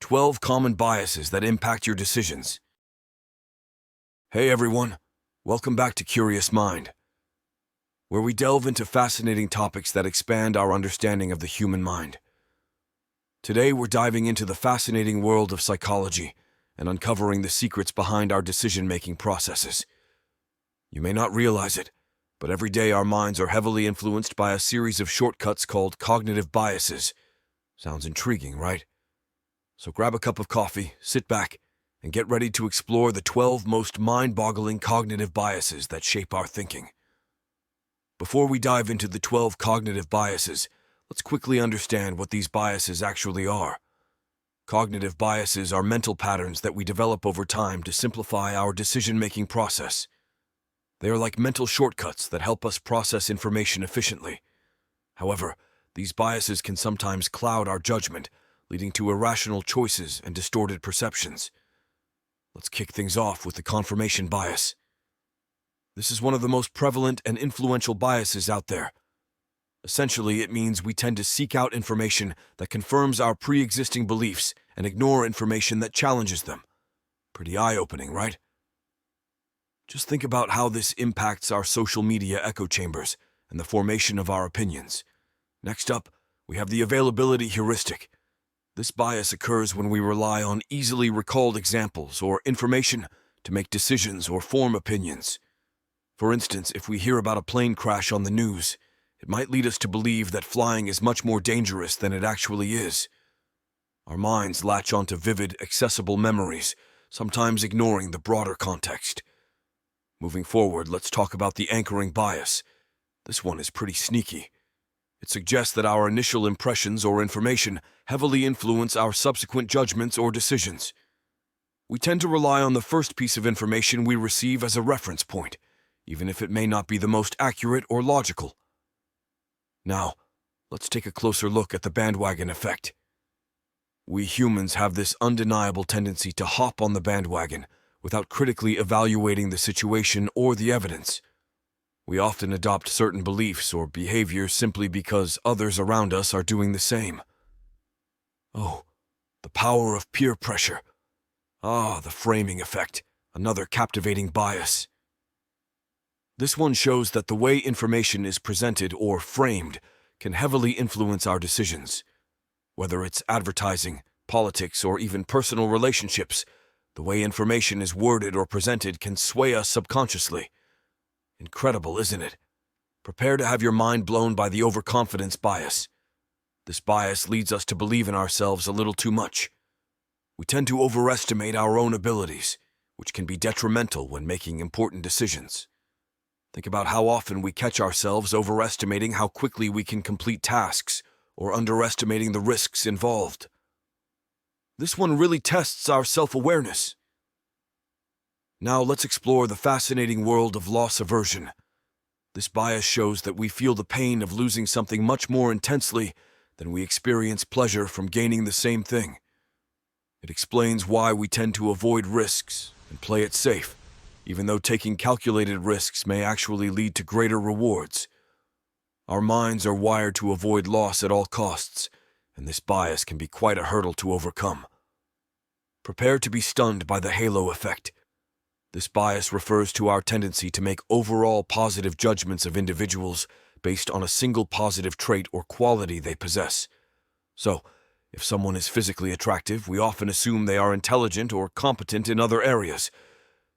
12 common biases that impact your decisions. Hey everyone, welcome back to Curious Mind, where we delve into fascinating topics that expand our understanding of the human mind. Today we're diving into the fascinating world of psychology and uncovering the secrets behind our decision-making processes. You may not realize it, but every day our minds are heavily influenced by a series of shortcuts called cognitive biases. Sounds intriguing, right? So grab a cup of coffee, sit back, and get ready to explore the 12 most mind-boggling cognitive biases that shape our thinking. Before we dive into the 12 cognitive biases, let's quickly understand what these biases actually are. Cognitive biases are mental patterns that we develop over time to simplify our decision-making process. They are like mental shortcuts that help us process information efficiently. However, these biases can sometimes cloud our judgment, leading to irrational choices and distorted perceptions. Let's kick things off with the confirmation bias. This is one of the most prevalent and influential biases out there. Essentially, it means we tend to seek out information that confirms our pre-existing beliefs and ignore information that challenges them. Pretty eye-opening, right? Just think about how this impacts our social media echo chambers and the formation of our opinions. Next up, we have the availability heuristic. This bias occurs when we rely on easily recalled examples or information to make decisions or form opinions. For instance, if we hear about a plane crash on the news, it might lead us to believe that flying is much more dangerous than it actually is. Our minds latch onto vivid, accessible memories, sometimes ignoring the broader context. Moving forward, let's talk about the anchoring bias. This one is pretty sneaky. It suggests that our initial impressions or information heavily influence our subsequent judgments or decisions. We tend to rely on the first piece of information we receive as a reference point, even if it may not be the most accurate or logical. Now, let's take a closer look at the bandwagon effect. We humans have this undeniable tendency to hop on the bandwagon without critically evaluating the situation or the evidence. We often adopt certain beliefs or behaviors simply because others around us are doing the same. Oh, the power of peer pressure. The framing effect, another captivating bias. This one shows that the way information is presented or framed can heavily influence our decisions. Whether it's advertising, politics, or even personal relationships, the way information is worded or presented can sway us subconsciously. Incredible, isn't it? Prepare to have your mind blown by the overconfidence bias. This bias leads us to believe in ourselves a little too much. We tend to overestimate our own abilities, which can be detrimental when making important decisions. Think about how often we catch ourselves overestimating how quickly we can complete tasks or underestimating the risks involved. This one really tests our self-awareness. Now let's explore the fascinating world of loss aversion. This bias shows that we feel the pain of losing something much more intensely than we experience pleasure from gaining the same thing. It explains why we tend to avoid risks and play it safe, even though taking calculated risks may actually lead to greater rewards. Our minds are wired to avoid loss at all costs, and this bias can be quite a hurdle to overcome. Prepare to be stunned by the halo effect. This bias refers to our tendency to make overall positive judgments of individuals based on a single positive trait or quality they possess. So, if someone is physically attractive, we often assume they are intelligent or competent in other areas.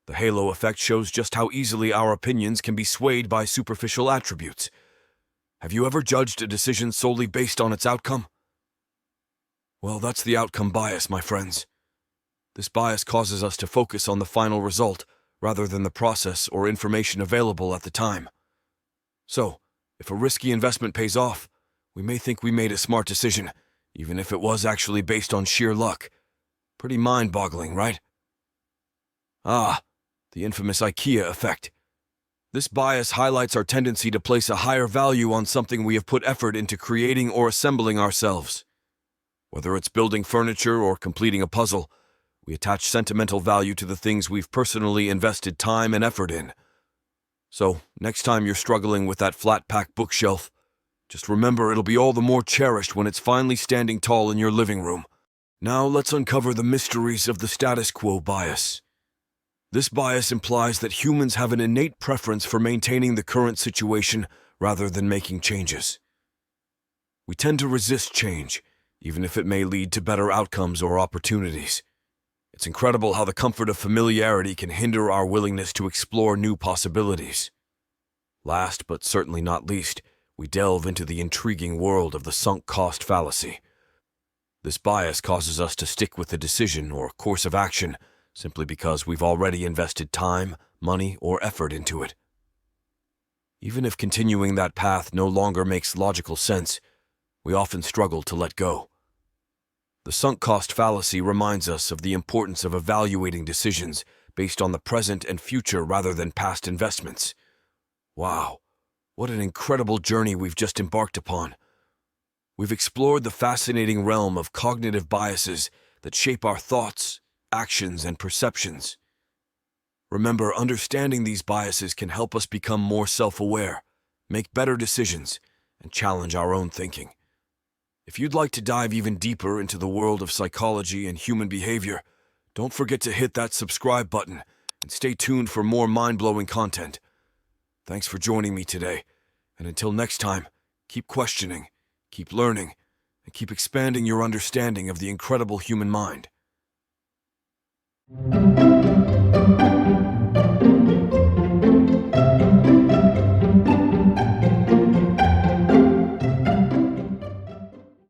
The halo effect shows just how easily our opinions can be swayed by superficial attributes. Have you ever judged a decision solely based on its outcome? Well, that's the outcome bias, my friends. This bias causes us to focus on the final result rather than the process or information available at the time. So, if a risky investment pays off, we may think we made a smart decision, even if it was actually based on sheer luck. Pretty mind-boggling, right? The infamous IKEA effect. This bias highlights our tendency to place a higher value on something we have put effort into creating or assembling ourselves. Whether it's building furniture or completing a puzzle, we attach sentimental value to the things we've personally invested time and effort in. So, next time you're struggling with that flat-pack bookshelf, just remember it'll be all the more cherished when it's finally standing tall in your living room. Now let's uncover the mysteries of the status quo bias. This bias implies that humans have an innate preference for maintaining the current situation rather than making changes. We tend to resist change, even if it may lead to better outcomes or opportunities. It's incredible how the comfort of familiarity can hinder our willingness to explore new possibilities. Last, but certainly not least, we delve into the intriguing world of the sunk cost fallacy. This bias causes us to stick with a decision or course of action simply because we've already invested time, money, or effort into it. Even if continuing that path no longer makes logical sense, we often struggle to let go. The sunk cost fallacy reminds us of the importance of evaluating decisions based on the present and future rather than past investments. Wow, what an incredible journey we've just embarked upon. We've explored the fascinating realm of cognitive biases that shape our thoughts, actions, and perceptions. Remember, understanding these biases can help us become more self-aware, make better decisions, and challenge our own thinking. If you'd like to dive even deeper into the world of psychology and human behavior, don't forget to hit that subscribe button and stay tuned for more mind-blowing content. Thanks for joining me today, and until next time, keep questioning, keep learning, and keep expanding your understanding of the incredible human mind.